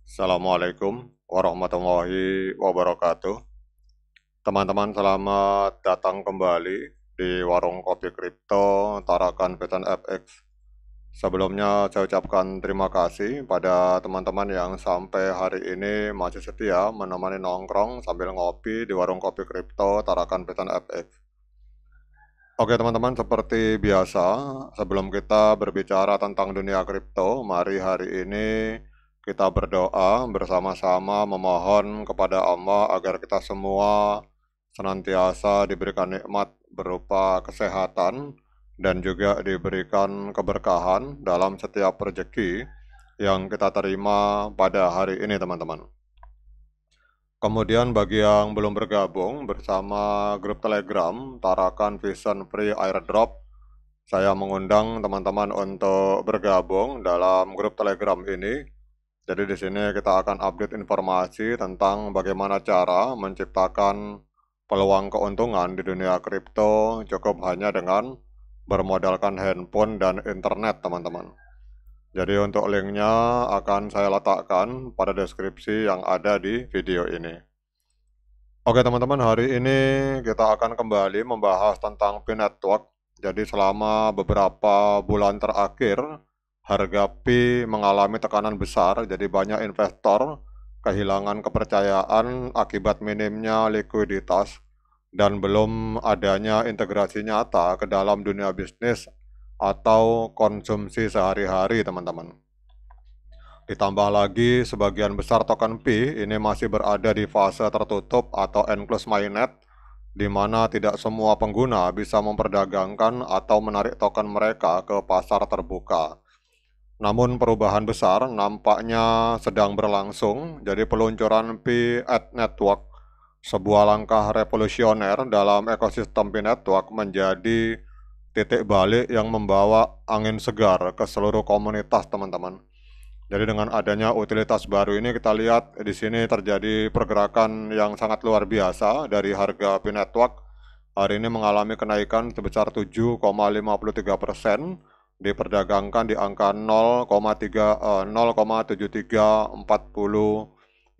Assalamualaikum warahmatullahi wabarakatuh. Teman-teman, selamat datang kembali di Warung Kopi Kripto Tarakan Petan FX. Sebelumnya saya ucapkan terima kasih pada teman-teman yang sampai hari ini masih setia menemani nongkrong sambil ngopi di Warung Kopi Kripto Tarakan Petan FX. Oke teman-teman, seperti biasa, sebelum kita berbicara tentang dunia kripto, mari hari ini kita berdoa bersama-sama memohon kepada Allah agar kita semua senantiasa diberikan nikmat berupa kesehatan dan juga diberikan keberkahan dalam setiap rezeki yang kita terima pada hari ini teman-teman. Kemudian bagi yang belum bergabung bersama grup Telegram Tarakan Vision Free Airdrop, saya mengundang teman-teman untuk bergabung dalam grup Telegram ini. Jadi di sini kita akan update informasi tentang bagaimana cara menciptakan peluang keuntungan di dunia kripto cukup hanya dengan bermodalkan handphone dan internet, teman-teman. Jadi untuk linknya akan saya letakkan pada deskripsi yang ada di video ini. Oke teman-teman, hari ini kita akan kembali membahas tentang Pi Network. Jadi selama beberapa bulan terakhir, harga Pi mengalami tekanan besar, jadi banyak investor kehilangan kepercayaan akibat minimnya likuiditas dan belum adanya integrasi nyata ke dalam dunia bisnis atau konsumsi sehari-hari, teman-teman. Ditambah lagi, sebagian besar token Pi ini masih berada di fase tertutup atau enclosed mainnet, di mana tidak semua pengguna bisa memperdagangkan atau menarik token mereka ke pasar terbuka. Namun perubahan besar nampaknya sedang berlangsung, jadi peluncuran Pi at Network, sebuah langkah revolusioner dalam ekosistem Pi Network, menjadi titik balik yang membawa angin segar ke seluruh komunitas, teman-teman. Jadi dengan adanya utilitas baru ini kita lihat di sini terjadi pergerakan yang sangat luar biasa dari harga Pi Network. Hari ini mengalami kenaikan sebesar 7,53%, diperdagangkan di angka 0,7340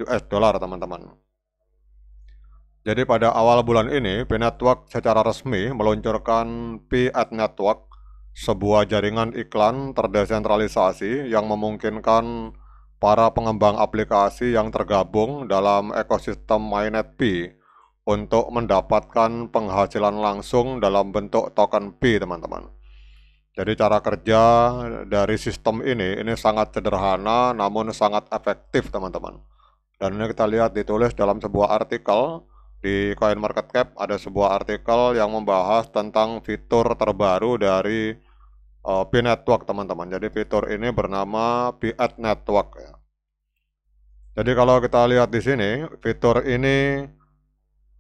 US dollar, teman-teman. Jadi pada awal bulan ini, Pi Network secara resmi meluncurkan Pi at Network, sebuah jaringan iklan terdesentralisasi yang memungkinkan para pengembang aplikasi yang tergabung dalam ekosistem mainnet Pi untuk mendapatkan penghasilan langsung dalam bentuk token Pi, teman-teman. Jadi cara kerja dari sistem ini sangat sederhana namun sangat efektif, teman-teman. Dan ini kita lihat ditulis dalam sebuah artikel di CoinMarketCap, ada sebuah artikel yang membahas tentang fitur terbaru dari Pi Network, teman-teman. Jadi fitur ini bernama Pi at Network. Jadi kalau kita lihat di sini, fitur ini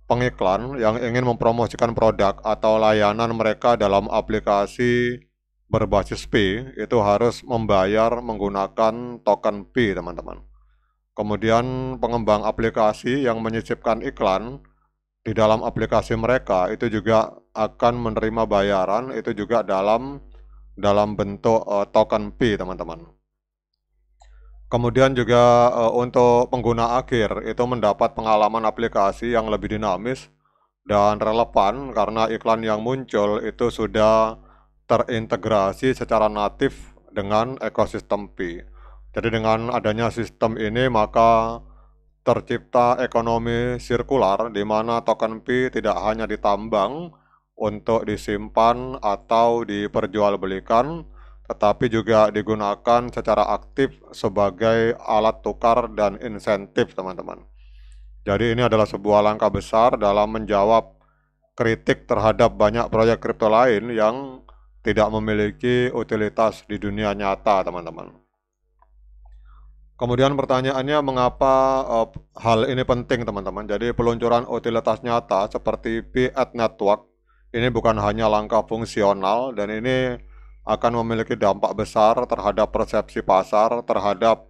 pengiklan yang ingin mempromosikan produk atau layanan mereka dalam aplikasi berbasis Pi itu harus membayar menggunakan token Pi, teman-teman. Kemudian pengembang aplikasi yang menyisipkan iklan di dalam aplikasi mereka itu juga akan menerima bayaran itu juga dalam bentuk token Pi, teman-teman. Kemudian juga untuk pengguna akhir itu mendapat pengalaman aplikasi yang lebih dinamis dan relevan karena iklan yang muncul itu sudah terintegrasi secara natif dengan ekosistem Pi. Jadi dengan adanya sistem ini maka tercipta ekonomi sirkular di mana token Pi tidak hanya ditambang untuk disimpan atau diperjualbelikan, tetapi juga digunakan secara aktif sebagai alat tukar dan insentif, teman-teman. Jadi ini adalah sebuah langkah besar dalam menjawab kritik terhadap banyak proyek kripto lain yang tidak memiliki utilitas di dunia nyata, teman-teman. Kemudian pertanyaannya mengapa hal ini penting, teman-teman. Jadi peluncuran utilitas nyata seperti Pi at Network ini bukan hanya langkah fungsional dan ini akan memiliki dampak besar terhadap persepsi pasar terhadap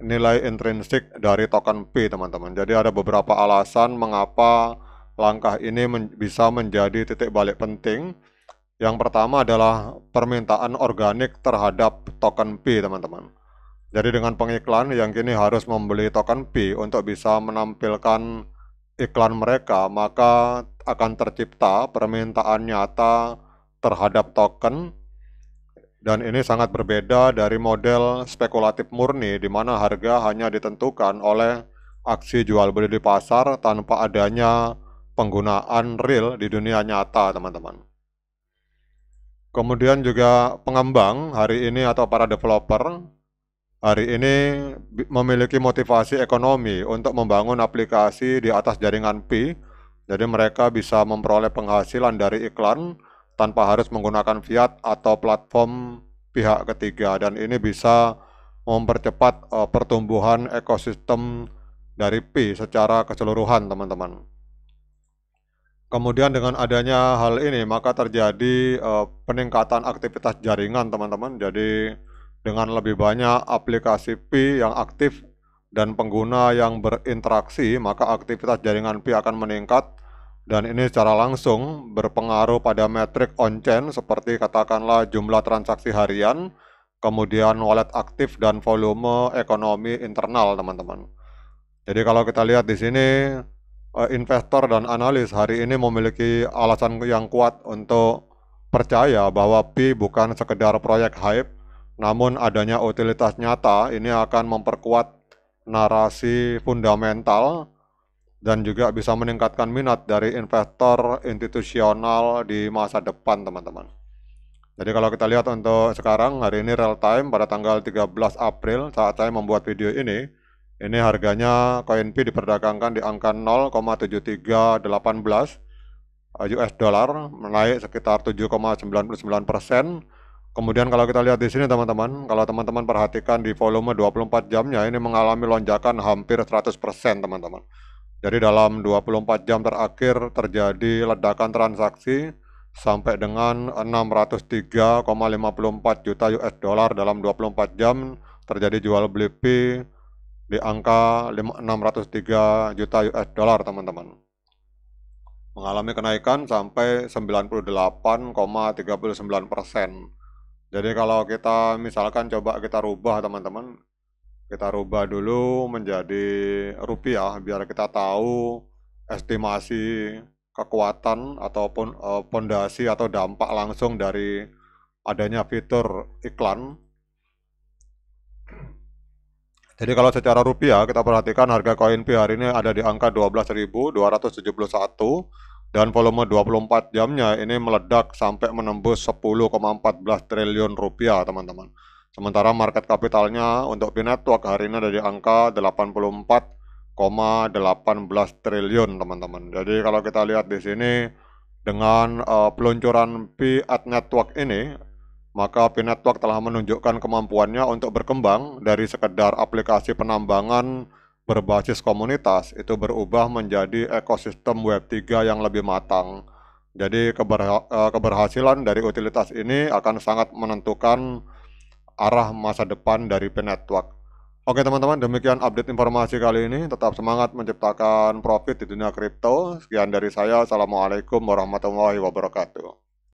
nilai intrinsik dari token Pi, teman-teman. Jadi ada beberapa alasan mengapa langkah ini bisa menjadi titik balik penting. Yang pertama adalah permintaan organik terhadap token Pi, teman-teman. Jadi dengan pengiklan yang kini harus membeli token Pi untuk bisa menampilkan iklan mereka, maka akan tercipta permintaan nyata terhadap token, dan ini sangat berbeda dari model spekulatif murni di mana harga hanya ditentukan oleh aksi jual beli di pasar tanpa adanya penggunaan real di dunia nyata, teman-teman. Kemudian juga pengembang hari ini atau para developer hari ini memiliki motivasi ekonomi untuk membangun aplikasi di atas jaringan Pi. Jadi mereka bisa memperoleh penghasilan dari iklan tanpa harus menggunakan fiat atau platform pihak ketiga, dan ini bisa mempercepat pertumbuhan ekosistem dari Pi secara keseluruhan, teman-teman. Kemudian dengan adanya hal ini maka terjadi peningkatan aktivitas jaringan, teman-teman. Jadi dengan lebih banyak aplikasi Pi yang aktif dan pengguna yang berinteraksi, maka aktivitas jaringan Pi akan meningkat, dan ini secara langsung berpengaruh pada metrik on-chain seperti katakanlah jumlah transaksi harian, kemudian wallet aktif dan volume ekonomi internal, teman-teman. Jadi kalau kita lihat di sini, investor dan analis hari ini memiliki alasan yang kuat untuk percaya bahwa Pi bukan sekedar proyek hype, namun adanya utilitas nyata ini akan memperkuat narasi fundamental dan juga bisa meningkatkan minat dari investor institusional di masa depan, teman-teman. Jadi kalau kita lihat untuk sekarang, hari ini real time pada tanggal 13 April saat saya membuat video ini harganya koin Pi diperdagangkan di angka 0,7318 US dollar, menaik sekitar 7,99%. Kemudian kalau kita lihat di sini, teman-teman, kalau teman-teman perhatikan di volume 24 jamnya ini mengalami lonjakan hampir 100%, teman-teman. Jadi dalam 24 jam terakhir terjadi ledakan transaksi sampai dengan 603,54 juta US dollar dalam 24 jam terjadi jual beli Pi di angka 603 juta US dollar, teman-teman. Mengalami kenaikan sampai 98,39%. Jadi kalau kita misalkan coba kita rubah, teman-teman, kita rubah dulu menjadi rupiah biar kita tahu estimasi kekuatan ataupun pondasi atau dampak langsung dari adanya fitur iklan. Jadi kalau secara rupiah kita perhatikan harga koin Pi hari ini ada di angka 12.271 dan volume 24 jamnya ini meledak sampai menembus 10,14 triliun rupiah, teman-teman. Sementara market kapitalnya untuk Pi Network hari ini ada di angka 84,18 triliun, teman-teman. Jadi kalau kita lihat di sini dengan peluncuran Pi at Network ini, maka Pi Network telah menunjukkan kemampuannya untuk berkembang dari sekedar aplikasi penambangan berbasis komunitas, itu berubah menjadi ekosistem Web3 yang lebih matang. Jadi keberhasilan dari utilitas ini akan sangat menentukan arah masa depan dari Pi Network. Oke teman-teman, demikian update informasi kali ini. Tetap semangat menciptakan profit di dunia kripto. Sekian dari saya. Assalamualaikum warahmatullahi wabarakatuh.